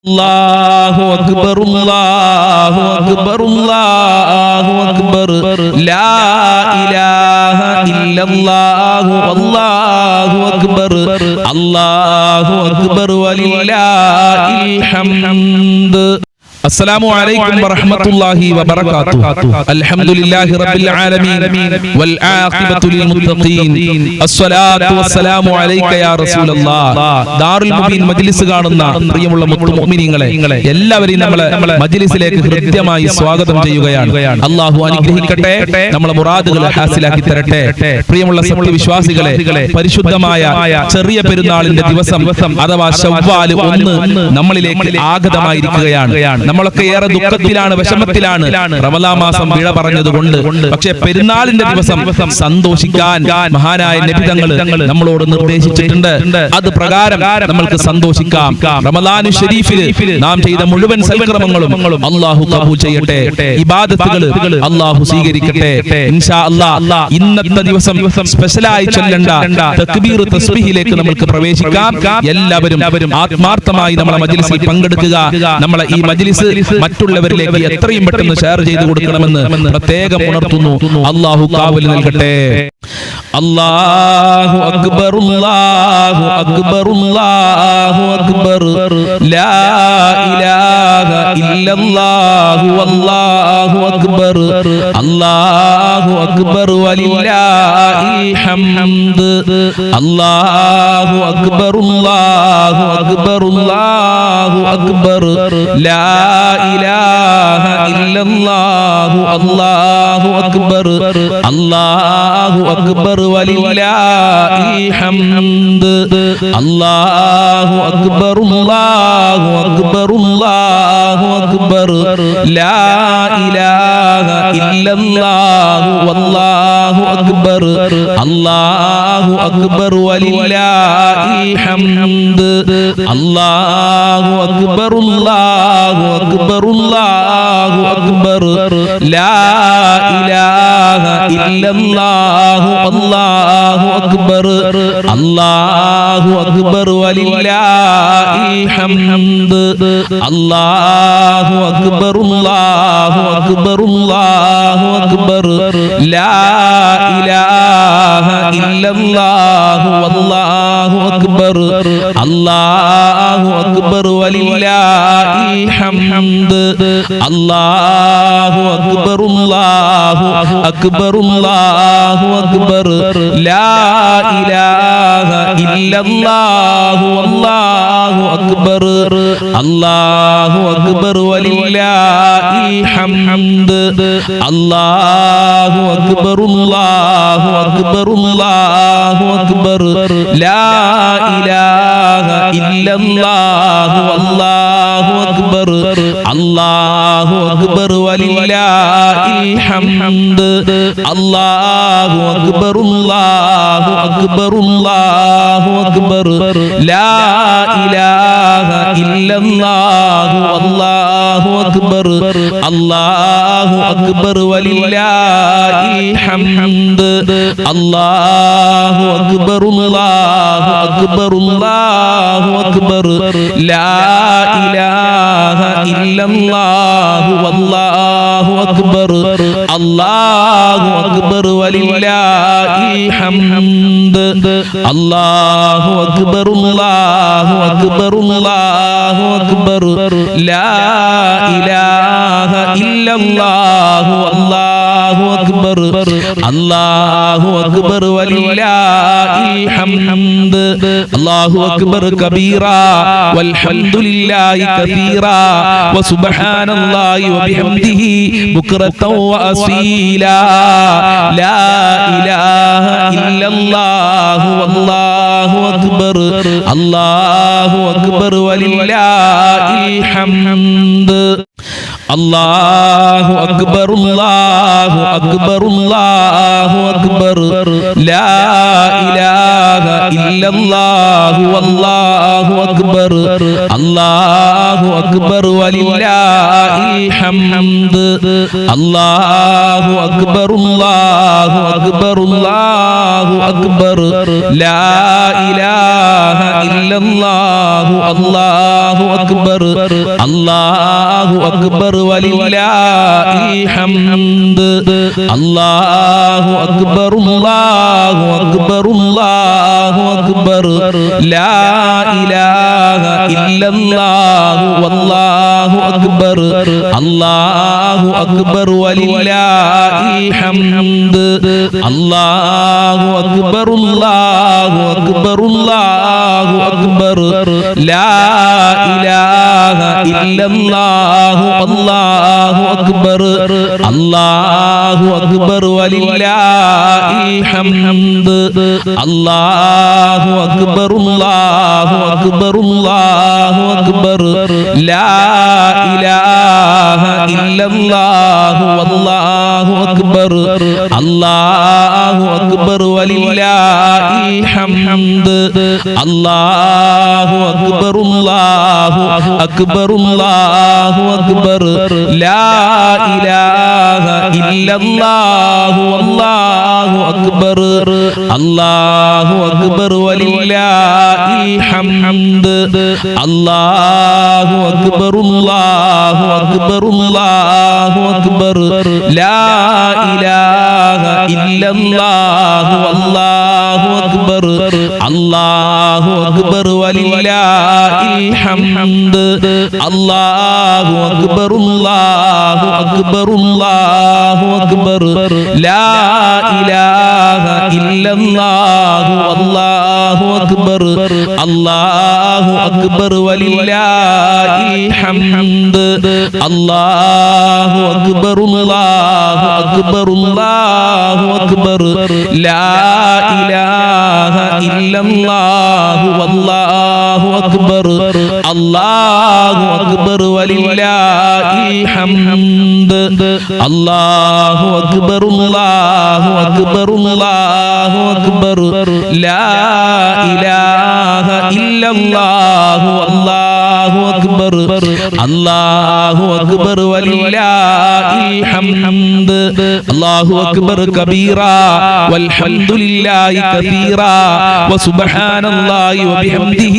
അല്ലാഹു അക്ബർ അല്ലാഹു അക്ബർ അല്ലാഹു അക്ബർ ലാ ഇലാഹ ഇല്ലല്ലാഹു അല്ലാഹു അക്ബർ അല്ലാഹു അക്ബർ വലില്ലാഹിൽ ഹംദ്. السلام عليكم ورحمة الله وبركاته. الحمد لله رب العالمين والعاقبة للمتقين. الصلاة والسلام عليك يا رسول الله. ദാറുൽ മുബീൻ മജ്ലിസ് കാണുന്ന പ്രിയമുള്ള മുഅ്മിനീങ്ങളെ, എല്ലാവരെയും നമ്മളെ മജ്ലിസിലേക്ക് ഹൃദ്യമായി സ്വാഗതം ചെയ്യുകയാണ്. അല്ലാഹു അനുഗ്രഹിക്കട്ടെ, നമ്മളെ മുറാദുകൾ ഹാസിലാക്കി തരട്ടെ. പ്രിയമുള്ള സത്യവിശ്വാസികളെ, പരിശുദ്ധമായ ചെറിയ പെരുന്നാളിന്റെ ദിവസം അഥവാ ശവ്വാൽ 1 നമ്മളിലേക്ക് ആഗതമായിരിക്കുകയാണ്. നമ്മളൊക്കെ ഏറെ ദുഃഖത്തിലാണ്, വിഷമത്തിലാണ് റമദാൻ മാസം വിട പറഞ്ഞതുകൊണ്ട്. പക്ഷേ പെരുന്നാളിന്റെ ദിവസം സന്തോഷിക്കാൻ മഹാനായ നബി തങ്ങൾ നമ്മളോട് നിർദ്ദേശിച്ചിട്ടുണ്ട്. അത് പ്രകാരം നമ്മൾക്ക് സന്തോഷിക്കാം. റമദാനു ഷരീഫിൽ നാം ചെയ്ത മുഴുവൻ സൽക്രമങ്ങളും അല്ലാഹു കബൂൽ ചെയ്യട്ടെ, ഇബാദത്തുകൾ അല്ലാഹു സ്വീകരിക്കട്ടെ. ഇൻഷാ അല്ലാഹ് ഇന്നത്തെ ദിവസം സ്പെഷ്യലായി ചൊല്ലേണ്ട തക്ബീർ തസ്ബീഹിലേക്ക് നമുക്ക് പ്രവേശിക്കാം. എല്ലാവരും ആത്മാർത്ഥമായി നമ്മളെ മജ്ലിസിൽ പങ്കെടുക്കുക. നമ്മളെ ഈ മജ്ലിസ് മറ്റുള്ളവരിലേക്ക് എത്രയും പെട്ടെന്ന് ഷെയർ ചെയ്തു കൊടുക്കണമെന്ന് പ്രത്യേകം ഉണർത്തുന്നു. അല്ലാഹു കാവൽ നൽകട്ടെ. അല്ലാഹു അക്ബർ അല്ലാഹു അക്ബർ അല്ലാഹു അക്ബർ ലാ ഇലാഹ ഇല്ലല്ലാഹു അല്ലാഹു അക്ബർ അല്ലാഹു അക്ബർ വലില്ലാഹിൽ ഹംദ്. അല്ലാഹു അക്ബർ അല്ലാഹു അക്ബർ അല്ലാഹു അക്ബർ ലാ ഇലാഹ ഇല്ലല്ലാഹു അല്ലാഹു അക്ബർ അല്ലാഹു അക്ബർ വലില്ലാഹിൽ ഹംദ്. അല്ലാഹു അക്ബർ അല്ലാഹു അക്ബർ അല്ലാഹു അക്ബർ ലാ ഇലാഹ ഇല്ലല്ലാഹു അല്ലാഹു അക്ബർ അല്ലാഹു അക്ബർ വലില്ലാഹിൽ ഹംദ്. അല്ലാഹു അക്ബർ അല്ലാഹു അക്ബർ അല്ലാഹു അക്ബർ ലാ ഇലാഹ ഇല്ലല്ലാഹു അല്ലാഹു അക്ബർ അല്ലാഹു അക്ബർ വലില്ലാഹിൽ ഹംദ്. അല്ലാഹു അക്ബർ അല്ലാഹു അക്ബർ അല്ലാഹു അക്ബർ ലാ ഇലാഹ ഇല്ലല്ലാഹു അല്ലാഹു അക്ബർ അല്ലാഹു അക്ബർ വലില്ലാഹിൽ ഹംദ്. അല്ലാഹു അക്ബർ അല്ലാഹു അക്ബർ അല്ലാഹു അക്ബർ ലാ ഇലാഹ ഇല്ലല്ലാഹു അല്ലാഹു അക്ബർ അല്ലാഹു അക്ബർ വലില്ലാഹിൽ ഹംദ്. അല്ലാഹു അക്ബർ അല്ലാഹു അക്ബർ അല്ലാഹു അക്ബർ ലാ ഇലാഹ ഇല്ലല്ലാഹു അല്ലാഹു അക്ബർ അല്ലാഹു അക്ബർ വലില്ലാഹിൽ ഹംദ്. അല്ലാഹു അക്ബർ അല്ലാഹു അക്ബർ അല്ലാഹു അക്ബർ ലാ ഇലാഹ ഇല്ലല്ലാഹു അല്ലാഹു അക്ബർ അല്ലാഹു അക്ബർ വലില്ലാഹിൽ ഹംദ്. അല്ലാഹു അക്ബർ അല്ലാഹു അക്ബർ അല്ലാഹു അക്ബർ ലാ ഇലാഹ ഇല്ലല്ലാഹു അല്ലാഹു അക്ബർ അല്ലാഹു അക്ബർ വലില്ലാഹിൽ ഹംദ്. അല്ലാഹു അക്ബർ അല്ലാഹു അക്ബർ അല്ലാഹു അക്ബർ ലാ ഇലാഹ ഇല്ലല്ലാഹു അല്ലാഹു അക്ബർ അല്ലാഹു അക്ബർ വലില്ലാഹിൽ ഹംദ്. അല്ലാഹു അക്ബർ കബീറാ വൽഹംദുലില്ലാഹി കസീറാ വസുബ്ഹാനല്ലാഹി വബിഹംദിഹി ബുക്റതൻ വഅസീലാ ലാ ഇലാഹ ഇല്ലല്ലാഹു അല്ലാഹു അക്ബർ അല്ലാഹു അക്ബർ വലില്ലാഹിൽ ഹംദ്. അല്ലാഹു അക്ബർ അല്ലാഹു അക്ബർ അല്ലാഹു അക്ബർ ലാ ഇലാഹ ഇല്ലല്ലാഹു അല്ലാഹു അക്ബർ അല്ലാഹു أكبر ولله الحمد الله أكبر الله أكبر الله أكبر لا إله إلا الله الله أكبر الله أكبر ولله الحمد الله أكبر الله أكبر الله أكبر لا إله إلا الله والله أكبر الله أكبر ولله الحمد الله أكبر الله أكبر الله أكبر لا إله إلا الله والله أكبر الله أكبر ولله الحمد الله أكبر الله أكبر الله أكبر لا إله إلا الله والله أكبر الله أكبر ولله الحمد الله أكبر الله أكبر الله أكبر لا إله إلا الله والله أكبر الله أكبر ولله الحمد الله أكبر الله أكبر الله أكبر لا إله إلا الله والله أكبر الله أكبر ولله الحمد الله أكبر الله أكبر الله أكبر لا إله إلا الله والله أكبر الله أكبر ولله الحمد الله أكبر الله أكبر الله أكبر لا إله إلا الله والله أكبر الله أكبر ولله الحمد الله أكبر الله أكبر الله أكبر لا إله إلا الله والله أكبر الله أكبر ولله الحمد الله أكبر كبيرا والحمد لله كثيرا وسبحان الله وبحمده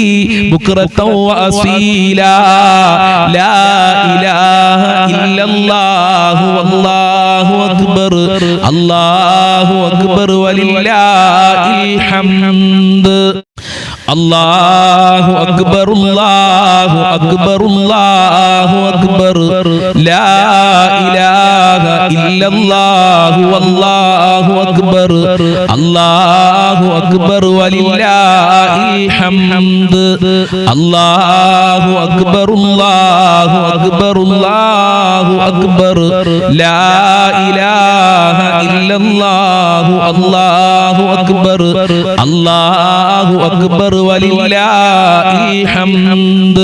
بكرة وأصيلا لا إله إلا الله والله أكبر الله أكبر ولله الحمد الله أكبر الله أكبر الله أكبر لا إله إلا الله والله أكبر الله أكبر ولله الحمد الله أكبر الله أكبر الله أكبر لا إله إلا الله الله أكبر الله أكبر ولله الحمد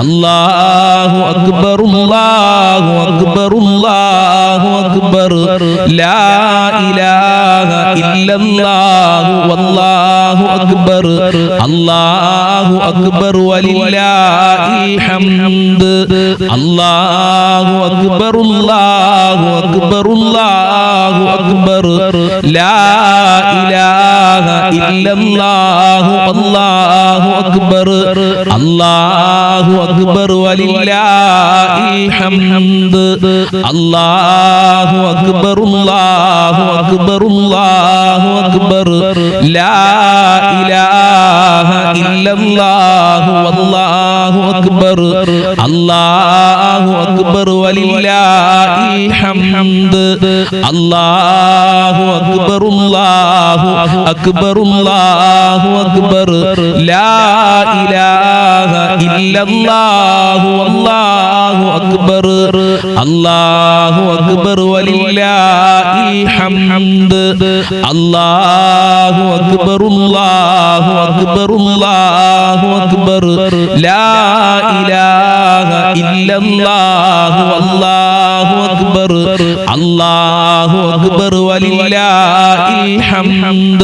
الله أكبر الله أكبر الله أكبر لا إله إلا الله والله أكبر الله أكبر ولله الحمد الله أكبر الله أكبر الله أكبر لا إله إلا الله والله أكبر الله أكبر ولله الحمد الله أكبر الله أكبر الله أكبر لا إله إلا الله والله أكبر الله أكبر ولله الحمد الله أكبر الله أكبر الله أكبر لا إله إلا الله والله أكبر الله أكبر ولله الحمد الله أكبر الله أكبر الله أكبر لا إله إلا الله والله أكبر الله أكبر ولله الحمد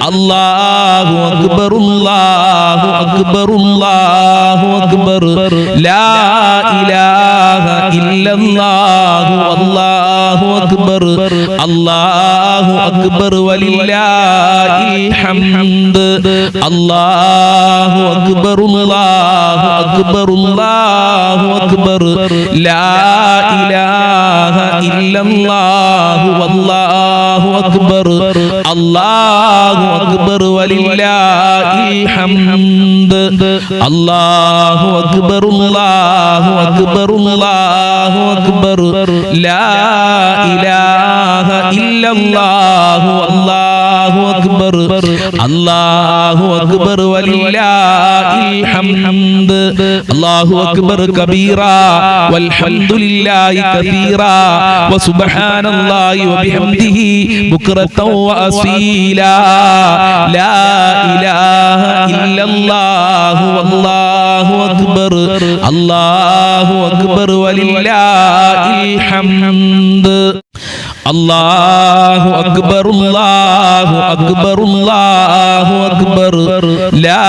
الله أكبر الله أكبر الله أكبر لا إله إلا الله والله أكبر الله أكبر ولله الحمد الله أكبر الله أكبر الله أكبر لا إله إلا الله والله أكبر الله أكبر ولله الحمد الله أكبر الله أكبر الله أكبر لا إله إلا الله والله أكبر الله أكبر ولله الحمد الله أكبر كبيرا والحمد لله كثيرا وسبحان الله وبحمده بكرة وأصيلا لا إله إلا الله والله أكبر الله أكبر ولله الحمد الله أكبر الله أكبر الله أكبر لا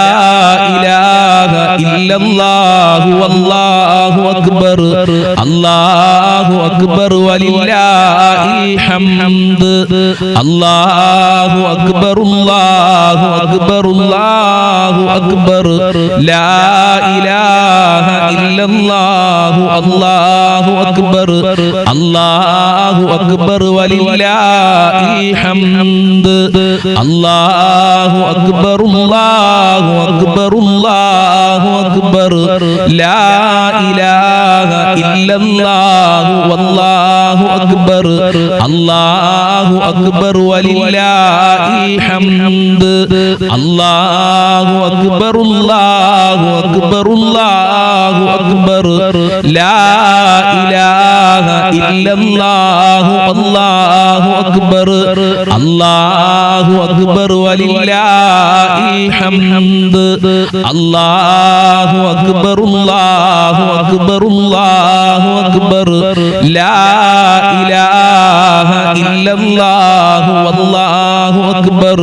إله إلا الله والله أكبر الله أكبر ولله الحمد الله أكبر الله أكبر الله أكبر لا إله إلا الله الله أكبر الله أكبر ولله الحمد الله أكبر الله أكبر الله أكبر لا إله إلا الله والله أكبر الله أكبر ولله الحمد الله أكبر الله أكبر الله أكبر لا إله إلا الله الله أكبر الله أكبر ولله الحمد الله أكبر الله أكبر الله أكبر لا إله إلا الله والله أكبر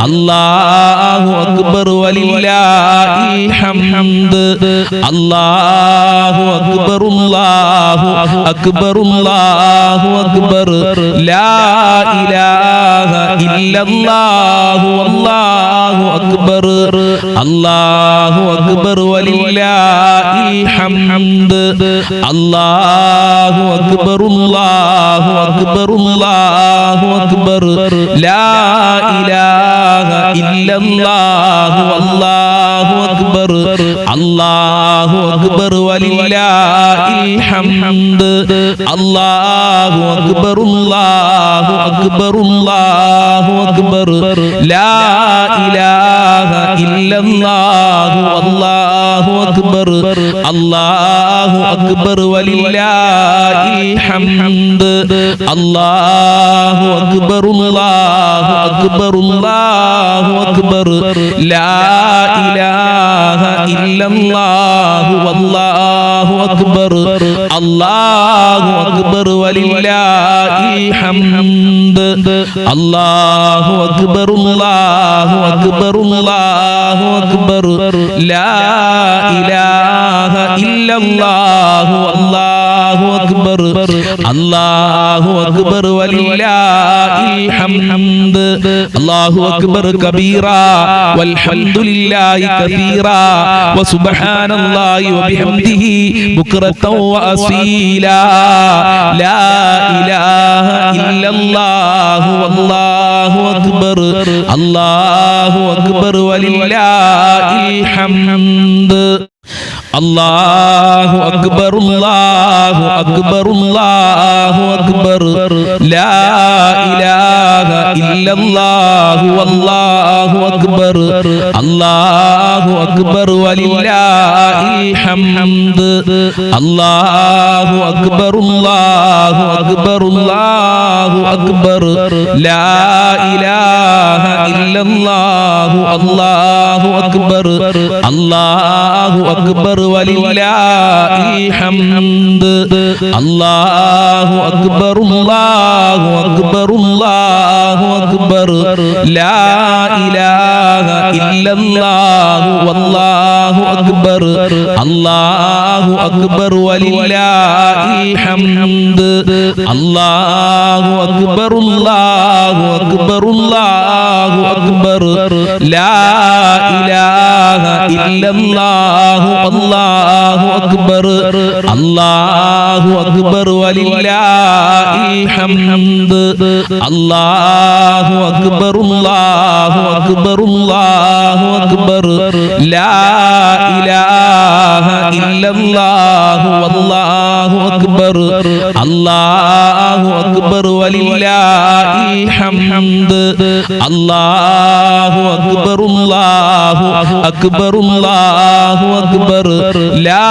الله أكبر ولله الحمد الله أكبر الله أكبر الله أكبر لا إله إلا الله والله أكبر الله أكبر ولله الحمد الله أكبر الله أكبر الله أكبر لا إله إلا الله والله أكبر الله أكبر ولله الحمد الله أكبر الله أكبر الله أكبر لا إله إلا الله والله أكبر الله أكبر ولله الحمد الله أكبر الله أكبر الله أكبر لا إله إلا الله والله أكبر الله أكبر ولله الحمد الله أكبر الله أكبر الله أكبر لا إله إلا الله والله أكبر الله أكبر ولله الحمد الله أكبر كبيرا والحمد لله كثيرا وسبحان الله وبحمده بكرة وأصيلا لا إله إلا الله والله أكبر الله أكبر ولله الحمد الله أكبر الله أكبر الله أكبر لا إله إلا الله والله أكبر الله അക്ബർ വലില്ലാഹിൽ ഹംദ് അല്ലാഹു അക്ബർ അല്ലാഹു അക്ബർ അല്ലാഹു അക്ബർ ലാ ഇലാഹ ഇല്ലല്ലാഹു അല്ലാഹു അക്ബർ അല്ലാഹു അക്ബർ വലില്ലാഹിൽ ഹംദ് അല്ലാഹു അക്ബർ അല്ലാഹു അക്ബർ അല്ലാഹു അക്ബർ ലാ ഇലാഹ ഇല്ലല്ലാഹു വല്ലാഹു അക്ബർ അല്ലാഹു അക്ബർ വലില്ലാഹിൽ ഹംദ് അല്ലാഹു അക്ബർ അല്ലാഹു അക്ബർ അല്ലാഹു അക്ബർ ലാ ഇലാഹ ഇല്ലല്ലാഹു വല്ലാഹു അക്ബർ അല്ലാഹു അക്ബർ വലില്ലാഹിൽ ഹംദ് അല്ലാഹു അക്ബർ അല്ലാഹു അക്ബർ അല്ലാഹു അക്ബർ ലാ ഇലാഹ ഇല്ലല്ലാഹു വല്ലാഹു അക്ബർ അല്ലാഹു അക്ബർ വലില്ലാഹിൽ ഹംദ് അല്ലാഹു അക്ബർ അല്ലാഹു അക്ബർ അല്ലാഹു അക്ബർ ലാ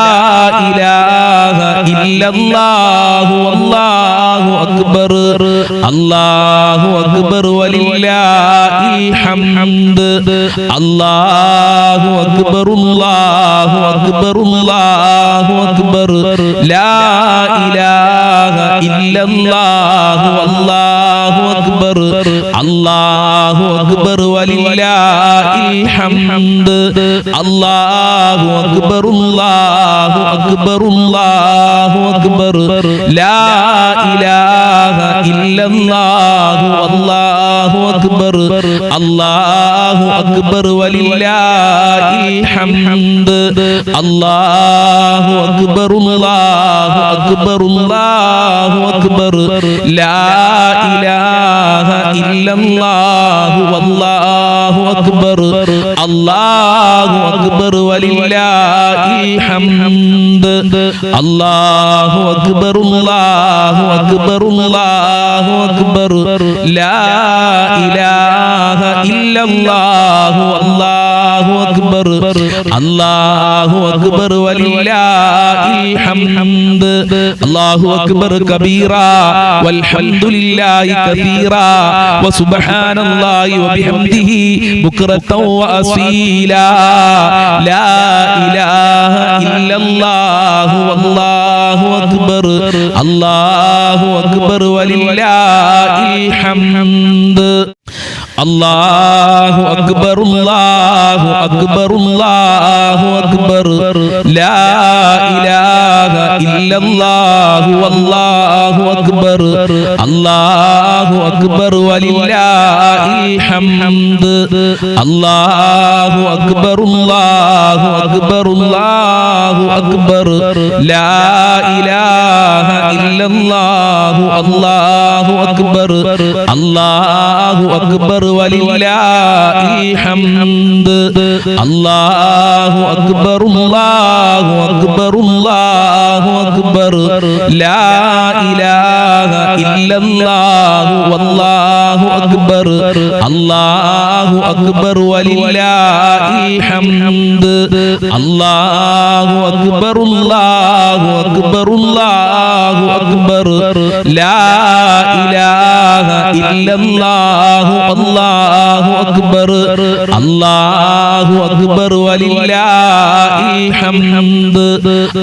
ഇലാഹ ഇല്ലല്ലാഹു വല്ലാഹു അക്ബർ അല്ലാഹു അക്ബർ വലില്ലാഹിൽ ഹംദ് അല്ലാഹു അക്ബർ അല്ലാഹു അക്ബർ അല്ലാഹു അക്ബർ ലാ ഇലാഹ ഇല്ലല്ലാഹു വല്ലാഹു അക്ബർ അല്ലാഹു അക്ബർ വലില്ലാഹിൽ ഹംദ് അല്ലാഹു അക്ബർ അല്ലാഹു അക്ബർ അല്ലാഹു അക്ബർ ലാ ഇലാഹ ഇല്ലല്ലാഹു വല്ലാഹു അക്ബർ അല്ലാഹു അക്ബർ വലില്ലാഹിൽ ഹംദ് അല്ലാഹു അക്ബർ അല്ലാഹു അക്ബർ അല്ലാഹു അക്ബർ ലാ ഇലാഹ ഇല്ലല്ലാഹു വല്ലാഹു അക്ബർ അല്ലാഹു അക്ബർ വലില്ലാഹിൽ ഹംദ് അല്ലാഹു അക്ബർ അല്ലാഹു അക്ബർ അല്ലാഹു അക്ബർ ലാ ഇലാഹ ഇല്ലല്ലാഹു വല്ലാഹു അക്ബർ അല്ലാഹു അക്ബർ വലില്ലാഹിൽ ഹംദ് അല്ലാഹു അക്ബർ കബീറാ വൽഹംദുലില്ലാഹി കസീറാ വസുബ്ഹാനല്ലാഹി വബിഹംദിഹി ബുക്റതൻ വഅസീലാ ലാ ഇലാഹ ഇല്ലല്ലാഹു വല്ലാഹു അക്ബർ അല്ലാഹു അക്ബർ വലില്ലാഹിൽ ഹംദ് അല്ലാഹു അക്ബർ അല്ലാഹു അക്ബർ അല്ലാഹു അക്ബർ ലാ ഇലാഹ ഇല്ലല്ലാഹു വല്ലാഹു അക്ബർ അല്ലാഹു അക്ബർ വലില്ലാഹിൽ ഹംദ് അല്ലാഹു അക്ബർ അല്ലാഹു അക്ബർ അല്ലാഹു അക്ബർ ലാ ഇലാഹ ഇല്ലല്ലാഹു അല്ലാഹു അക്ബർ അല്ലാഹു അക്ബർ വലില്ലാഹിൽ ഹംദ് അല്ലാഹു അക്ബർ അല്ലാഹു അക്ബർ അല്ലാഹു അക്ബർ ലാ ഇലാഹ ഇല്ലല്ലാഹു വല്ലാഹു അക്ബർ അല്ലാഹു അക്ബർ വലില്ലാഹിൽ ഹംദ് അല്ലാഹു അക്ബർ അല്ലാഹു അക്ബർ അല്ലാഹു അക്ബർ ലാ ഇലാഹ ഇല്ലല്ലാഹു വല്ലാഹു അക്ബർ അല്ലാഹു അക്ബർ വലില്ലാഹിൽ ഹംദ്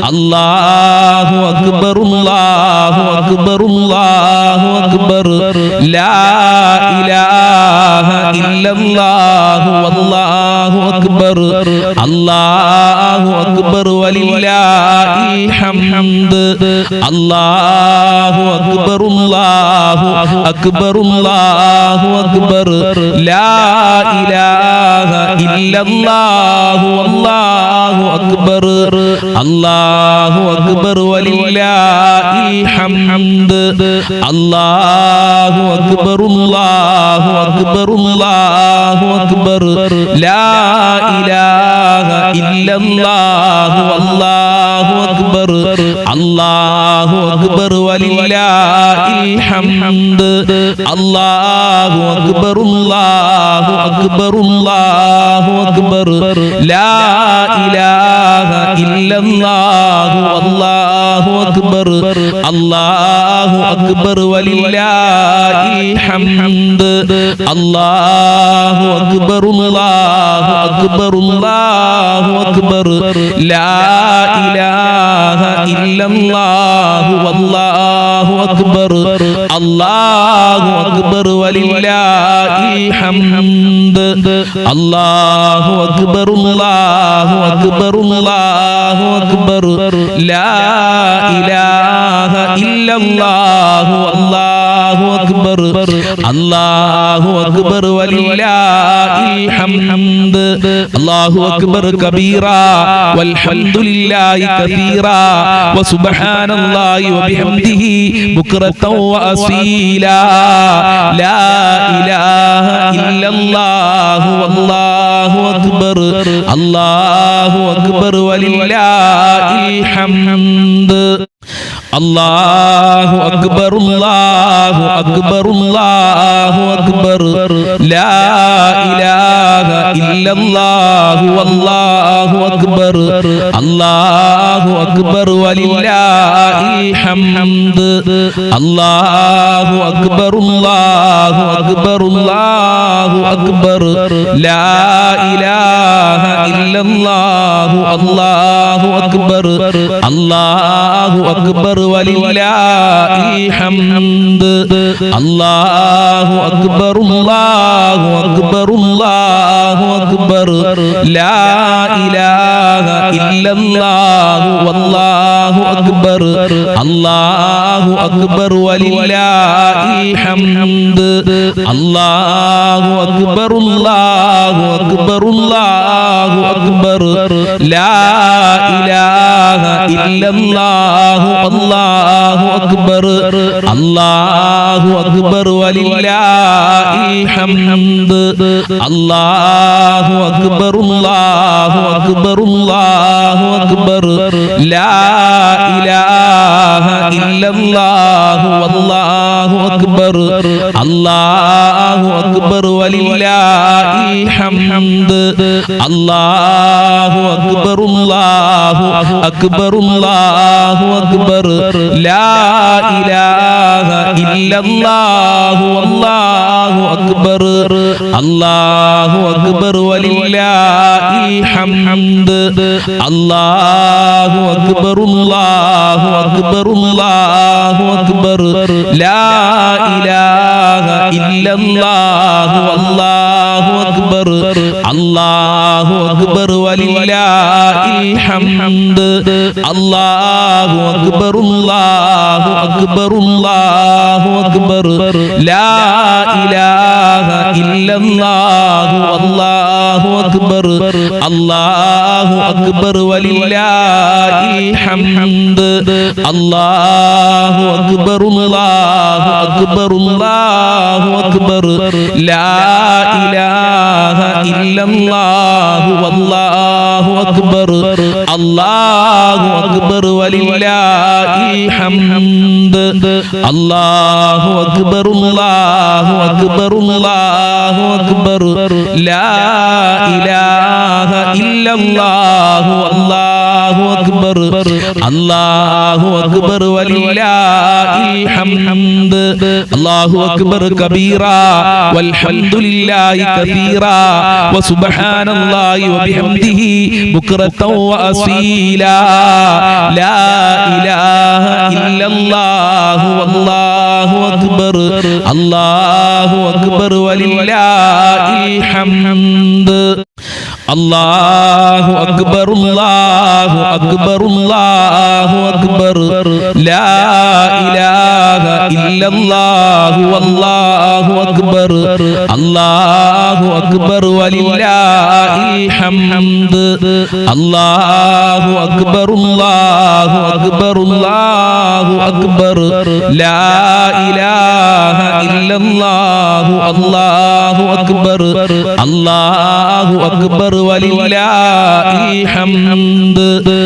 അല്ലാഹു അക്ബർ അല്ലാഹു അക്ബർ അല്ലാഹു അക്ബർ ലാ ഇലാഹ ഇല്ലല്ലാഹു വല്ലാഹു അക്ബർ അല്ലാഹു അക്ബർ വലില്ലാഹിൽ ഹംദ് അല്ലാഹു അക്ബർ അല്ലാഹു അക്ബർ അല്ലാഹു അക്ബർ ലാ ഇലാഹ ഇല്ലല്ലാഹു വല്ലാഹു അക്ബർ അല്ലാഹു അക്ബർ വലില്ലാഹിൽ ഹംദ് അല്ലാഹു അക്ബർ അല്ലാഹു അക്ബർ അല്ലാഹു അക്ബർ ലാ ഇലാഹ ഇല്ലല്ലാഹു വല്ലാഹു അക്ബർ അല്ലാഹു അക്ബർ വലില്ലാഹിൽ ഹംദ് അല്ലാഹു അക്ബർ അല്ലാഹു അക്ബർ അല്ലാഹു അക്ബർ ലാ ഇലാഹ ഇല്ലല്ലാഹു അല്ലാഹു അക്ബർ അല്ലാഹു അക്ബർ വലില്ലാഹിൽ ഹംദ് അല്ലാഹു അക്ബർ അല്ലാഹു അക്ബർ അല്ലാഹു അക്ബർ ലാ ഇലാഹ ഇല്ലല്ലാഹു അല്ലാഹു അക്ബർ അല്ലാഹു അക്ബർ വലില്ലാഹിൽ ഹംദ് അല്ലാഹു അക്ബർ അല്ലാഹു അക്ബർ അല്ലാഹു അക്ബർ ലാ ഇലാഹ ഇല്ലല്ലാഹു അല്ലാഹു അക്ബർ അല്ലാഹു അക്ബർ വലില്ലാഹിൽ ഹംദ് അല്ലാഹു അക്ബർ കബീറാ വൽഹംദുലില്ലാഹി കസീറാ വസുബ്ഹാനല്ലാഹി വബിഹംദിഹി ബുക്റതൻ വഅസീലാ ലാ ഇലാഹ ഇല്ലല്ലാഹു വല്ലാഹു അക്ബർ അല്ലാഹു അക്ബർ വലില്ലാഹിൽ ഹംദ് അല്ലാഹു അക്ബർ അല്ലാഹു അക്ബർ അല്ലാഹു അക്ബർ ലാ ഇലാഹ ഇല്ലല്ലാഹു വല്ലാഹു അക്ബർ അല്ലാഹു അക്ബർ വലില്ലാഹിൽ ഹംദ് അല്ലാഹു അക്ബർ അല്ലാഹു അക്ബർ അല്ലാഹു അക്ബർ ലാ ഇലാഹ ഇല്ലല്ലാഹു അല്ലാഹു അക്ബർ അല്ലാഹു അക്ബർ വലില്ലാഹിൽ ഹംദ് അല്ലാഹു അക്ബർ അല്ലാഹു അക്ബർ അല്ലാഹു അക്ബർ ലാ ഇലാഹ ഇല്ലല്ലാഹു വല്ലാഹു അക്ബർ അല്ലാഹു അക്ബർ വലില്ലാഹിൽ ഹംദ് അല്ലാഹു അക്ബർ അല്ലാഹു അക്ബർ അല്ലാഹു അക്ബർ ലാ ഇലാഹ ഇല്ലല്ലാഹു അല്ലാഹു അക്ബർ അല്ലാഹു അക്ബർ വലില്ലാഹിൽ ഹംദ് അല്ലാഹു അക്ബർ അല്ലാഹു അക്ബർ അല്ലാഹു അക്ബർ ലാ ഇലാഹ ഇല്ലല്ലാഹു വല്ലാഹു അക്ബർ അല്ലാഹു അക്ബർ വലില്ലാഹിൽ ഹംദ് അല്ലാഹു അക്ബർ അല്ലാഹു അക്ബർ അല്ലാഹു അക്ബർ ലാ ഇലാഹ ഇല്ലല്ലാഹു വല്ലാഹു അക്ബർ അല്ലാഹു അക്ബർ വലില്ലാഹിൽ ഹംദ് അല്ലാഹു അക്ബർ അല്ലാഹു അക്ബർ അല്ലാഹു അക്ബർ ലാ ഇലാഹ ഇല്ലല്ലാഹു വല്ലാഹു അക്ബർ അല്ലാഹു അക്ബർ വലില്ലാഹിൽ ഹംദ് അല്ലാഹു അക്ബർ അല്ലാഹു അക്ബർ അല്ലാഹു അക്ബർ ലാ ഇലാഹ ഇല്ലല്ലാഹു വല്ലാഹു അക്ബർ അല്ലാഹു അക്ബർ വലില്ലാഹിൽ ഹംദ് അല്ലാഹു അക്ബർ അല്ലാഹു അക്ബർ അല്ലാഹു അക്ബർ ലാ ഇലാഹ ഇല്ലല്ലാഹു വല്ലാഹു അക്ബർ അല്ലാഹു അക്ബർ വലില്ലാഹിൽ ഹംദ് അല്ലാഹു അക്ബർ അല്ലാഹു അക്ബർ അല്ലാഹു അക്ബർ ലാ ഇലാഹ ഇല്ലല്ലാഹു അല്ലാഹു അക്ബർ അല്ലാഹു അക്ബർ വലില്ലാഹിൽ ഹംദ് അല്ലാഹു അക്ബർ കബീറാ വൽഹംദുലില്ലാഹി കസീറാ വസുബ്ഹാനല്ലാഹി വബിഹംദിഹി ബുക്റതൻ വഅസീലാ ലാ ഇലാഹ ഇല്ലല്ലാഹു വല്ലാഹു അക്ബർ അല്ലാഹു അക്ബർ വലില്ലാഹിൽ ഹംദ് അല്ലാഹു അക്ബർ അല്ലാഹു അക്ബർ അല്ലാഹു അക്ബർ ലാ ഇലാഹ ഇല്ലല്ലാഹു വല്ലാഹു അക്ബർ അല്ലാഹു അക്ബർ വലില്ലാഹിൽ ഹംദ് അല്ലാഹു അക്ബർ അല്ലാഹു അക്ബർ അല്ലാഹു അക്ബർ ലാ ഇലാഹ ഇല്ലല്ലാഹു അല്ലാഹു അക്ബർ അല്ലാഹു അക്ബർ വലില്ലാഹിൽ ഹംദ്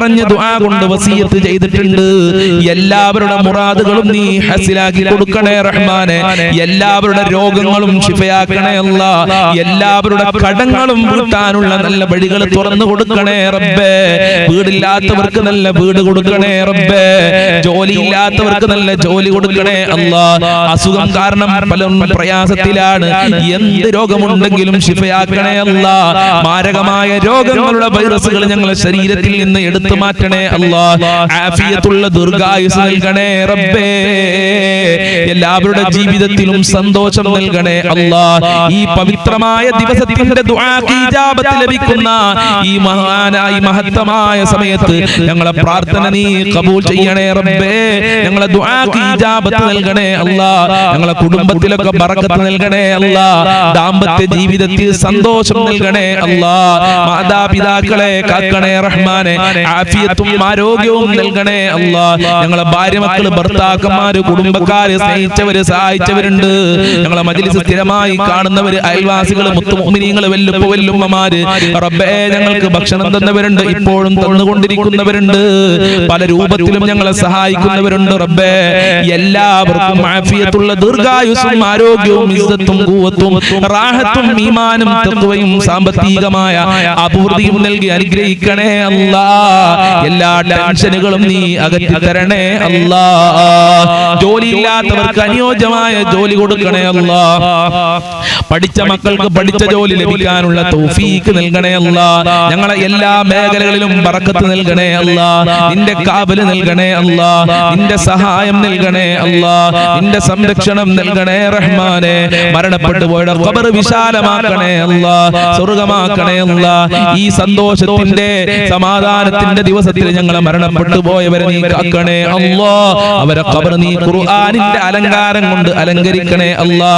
പറഞ്ഞ് ദുആ കൊണ്ട് വസിയത്ത് ചെയ്തിട്ടുണ്ട്. എല്ലാവരുടെ മുറാദുകളും നീ ഹസിലാക്കി കൊടുക്കണേ റഹ്മാനെ. എല്ലാവരുടെ രോഗങ്ങളും ശിഫയാക്കണേ അല്ലാ. എല്ലാവരുടെ കടങ്ങളും വീട്ടാനുള്ള നല്ല വഴികൾ തുറന്നു കൊടുക്കണേ റബ്ബേ. വീടില്ലാത്തവർക്ക് നല്ല വീട് കൊടുക്കണേ റബ്ബേ. ജോലിയില്ലാത്തവർക്ക് നല്ല ജോലി കൊടുക്കണേ അല്ലാ. അസുഖം കാരണം പലരും പ്രയാസത്തിലാണ്. എന്ത് രോഗമുണ്ടെങ്കിലും ശിഫയാക്കണേ അല്ലാ. മാരകമായ രോഗങ്ങളുടെ വൈറസുകൾ ഞങ്ങളുടെ ശരീരത്തിൽ നിന്ന് എടുത്തു മാറ്റണേ അല്ലാ. ആഫിയത്തുള്ള ദീർഘായുസ് നൽകണേ റബ്ബേ. എല്ലാവരുടെ ജീവിതത്തിലും സന്തോഷം നൽകണേ അല്ലാ. ഈ പവിത്രമായ ദിവസത്തിന്റെ ദുആക്ക് ഇജാബത്ത് ലഭിക്കുന്ന ഈ മഹത്തമായ സമയത്ത് ഞങ്ങളെ പ്രാർത്ഥന നീ കബൂൽ ചെയ്യണേ റബ്ബേ. ഞങ്ങളെ ദുആക്ക് ഇജാബത്ത് നൽകണേ അല്ലാ. ഞങ്ങളെ കുടുംബത്തിലൊക്കെ ബറക്കത്ത് നൽകണേ അല്ലാ. ദാമ്പത്യ ജീവിതത്തിൽ സന്തോഷം നൽകണേ അല്ലാ. മാതാപിതാക്കളെ കാക്കണേ റഹ്മാനെ. ആഫിയത്തും ആരോഗ്യവും നൽകണേ അല്ലാ. ഞങ്ങളെ ഭാര്യ മക്കള് ഭർത്താക്കന്മാര് കുടുംബക്കാര് സ്നേഹിച്ചവര് സഹായിച്ചവരുണ്ട്. ഞങ്ങളെ മജ്ലിസ് സ്ഥിരമായി കാണുന്നവര് അയൽവാസികള് മുത്തുമുഅ്മിനീങ്ങള് വല്ലുമ്മമാര് റബ്ബേ ഞങ്ങൾക്ക് ഭക്ഷണം തന്നവരുണ്ട്, ഇപ്പോഴും തന്നുകൊണ്ടിരിക്കുന്നവരുണ്ട്, പല രൂപത്തിലും ഞങ്ങളെ സഹായിക്കുന്നവരുണ്ട് റബ്ബേ. എല്ലാവർക്കും ആഫിയത്തുള്ള ദീർഘായുസ്സും ആരോഗ്യവും ഇസ്സത്തും ഖുവത്തും റാഹത്തും ഈമാനും തഖ്വയും സാമ്പത്തികമായ അഭിവൃദ്ധിയും നൽകി അനുഗ്രഹിക്കണേ അല്ലാ. എല്ലാ ടെൻഷനുകളും നീ അകറ്റി തരണേ അല്ലാ. ജോലിയില്ലാത്തവർക്ക് അനുയോജ്യമായ ജോലി കൊടുക്കണേ അല്ലാ. പഠിച്ച മക്കൾക്ക് പഠിച്ച ജോലി ലഭിക്കാനുള്ള തൗഫീഖ് നൽകണേ അല്ലാ. ഞങ്ങളെ എല്ലാ മേഖലകളിലും ബറക്കത്ത് നൽകണേ അല്ലാ. നിന്റെ കാവല് നൽകണേ അല്ലാ. നിന്റെ സഹായം നൽകണേ അല്ലാ. നിന്റെ സംരക്ഷണം നൽകണേ റഹ്മാനെ. മരണപ്പെട്ടു പോയ ഖബർ വിശാലമാക്കണേ അല്ലാ. സ്വർഗ്ഗമാക്കണേ അല്ലാ. ഈ സന്തോഷത്തിന്റെ സമാധാനത്തിന്റെ ദിവസത്തിൽ ഞങ്ങളെ മരണപ്പെട്ടു പോയവരെ നീ കാക്കണേ അല്ലാ. അവരെ ഖബർ നീ ഖുർആനിന്റെ അലങ്കാരം കൊണ്ട് അലങ്കരിക്കണേ അല്ലാ.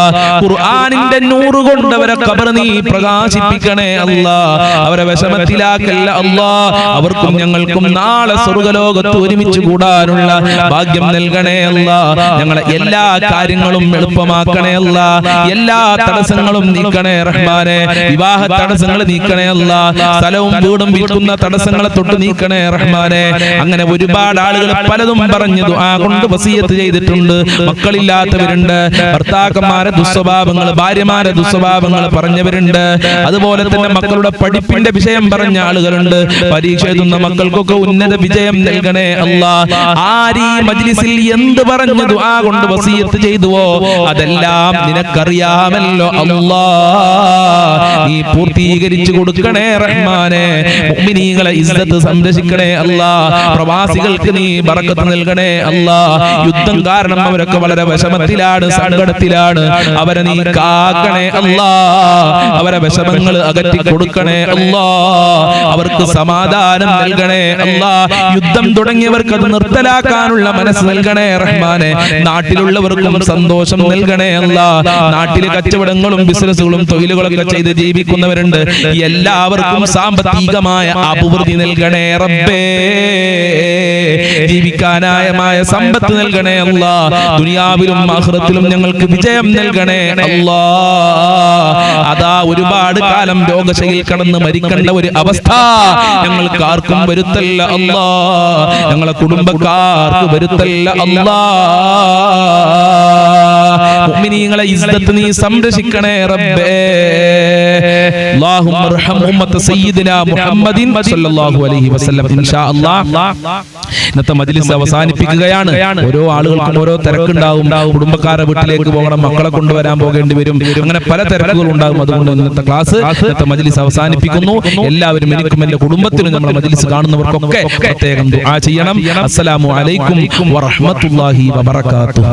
ഖുർആനിന്റെ നൂറ് കൊണ്ട് അവരെ ഖബർ നീ പ്രകാശിപ്പിക്കണേ അല്ലാ. അവരെ വിഷമത്തിലാക്കല്ല അല്ലാ. അവർക്കും ഞങ്ങൾക്കും നാളെ സ്വർഗ്ഗലോകത്ത് ഒരുമിച്ച് കൂടാനുള്ള ഭാഗ്യം നൽകണേ അല്ലാ. ഞങ്ങളെ എല്ലാ കാര്യങ്ങളും എളുപ്പമാക്കണേ അല്ലാ. എല്ലാ തടസ്സങ്ങളും നീക്കണേ റഹ്മാനെ. വിവാഹ തടസ്സങ്ങൾ നീക്കണേ അല്ലാ. സ്ഥലവും വീടും വിൽക്കുന്ന തടസ്സങ്ങളെ തൊട്ട് നീക്കണേ റഹ്മാനെ. അങ്ങനെ ഒരുപാട് ആളുകൾ പലതും പറഞ്ഞു ദുആ കൊണ്ട് വസിയത്ത് ചെയ്തിട്ടുണ്ട്. മക്കളില്ലാത്തവരുണ്ട്, ഭർത്താക്കന്മാരെ ദുസ്വഭാവങ്ങൾ ഭാര്യമാരെ ദുസ്വഭാവങ്ങൾ പറഞ്ഞവരുണ്ട്. അതുപോലെ തന്നെ മക്കളുടെ പഠിപ്പിന്റെ വിഷയം പറഞ്ഞ ആളുകളുണ്ട്. പരീക്ഷ എഴുതുന്ന മക്കൾക്കൊക്കെ ഉന്നത വിജയം നൽകണേ അല്ലാ. ആരീ മജ്ലിസിൽ എന്ത് പറഞ്ഞു ദുആ കൊണ്ട് വസിയത്ത് ചെയ്തുവോ അതെല്ലാം നിനക്കറിയാമല്ലോ അല്ലാ. നീ പൂർത്തീകരിച്ചു കൊടുക്കണേ റഹ്മാനെ. മുഅ്മിനീങ്ങളെ ഇസ്സത്ത് സംരക്ഷിക്കണേ അല്ലാ. പ്രവാസികൾക്ക് നീ ബറക്കത്ത് നൽകണേ അല്ലാ. യുദ്ധം കാരണം അവരൊക്കെ വളരെ വിഷമത്തിലാണ്, സങ്കടത്തിലാണ്. അവരെ നീ കാക്കണേ അല്ലാ. അവരെ വിഷമങ്ങൾ അകറ്റി കൊടുക്കണേ അല്ലാ. അവർക്ക് സമാധാനം നൽകണേ അല്ലാ. യുദ്ധം തുടങ്ങിയവർക്ക് അത് നിർത്തലാക്കാനുള്ള മനസ്സ് നൽകണേ റഹ്മാനെ. നാട്ടിലുള്ളവർക്കും സന്തോഷം നൽകണേ അല്ലാ. നാട്ടിലെ കച്ചവടങ്ങളും ബിസിനസ്സുകളും തൊഴിലുകളൊക്കെ ചെയ്ത് ജീവിക്കുന്നവരുണ്ട്. എല്ലാവർക്കും സാമ്പത്തികമായ അഭിവൃദ്ധി നൽകണേ റബ്ബേ. ജീവിക്കാനായമായ സമ്പത്ത് നൽകണേ അല്ലാ. ദുനിയാവിലും ആഖിറത്തിലും ഞങ്ങൾക്ക് വിജയം നൽകണേ അല്ലാ. അതാ ഒരുപാട് കാലം രോഗശൈലിയിൽ കടന്ന് മരിക്കേണ്ട ഒരു അവസ്ഥ ഞങ്ങൾക്ക് ആർക്കും വരുത്തല്ല അല്ലാ. ഞങ്ങളെ കുടുംബക്കാർക്ക് വരുത്തല്ല അല്ലാ. മുഅ്മിനീങ്ങളെ ഇസ്സത്ത് നീ സംരക്ഷിക്കണേ റബ്ബേ. അല്ലാഹുമ്മ അർഹം ഉമ്മത സയ്യിദിനാ മുഹമ്മദിൻ സ്വല്ലല്ലാഹു അലൈഹി വസല്ലം. ഇൻഷാ അല്ലാഹ് ഇന്നത്തെ മജ്ലിസ് അവസാനിപ്പിക്കുകയാണ്. ഓരോ ആളുകൾക്കും ഓരോ തിരക്കുണ്ടാവും. കുടുംബക്കാരുടെ വീട്ടിലേക്ക് പോകണം, മക്കളെ കൊണ്ടുവരാൻ പോകേണ്ടി വരും, അങ്ങനെ പല തിരക്കുകൾ ഉണ്ടാകും. അതുകൊണ്ട് ഇന്നത്തെ ക്ലാസ് ഇന്നത്തെ മജ്ലിസ് അവസാനിപ്പിക്കുന്നു. എല്ലാവരും എനിക്കും എന്റെ കുടുംബത്തിനും നമ്മുടെ മജ്ലിസ് കാണുന്നവർക്കൊക്കെ പ്രത്യേകം ദുആ ചെയ്യണം. അസ്സലാമു അലൈക്കും വറഹ്മത്തുള്ളാഹി വബറകാതുഹു.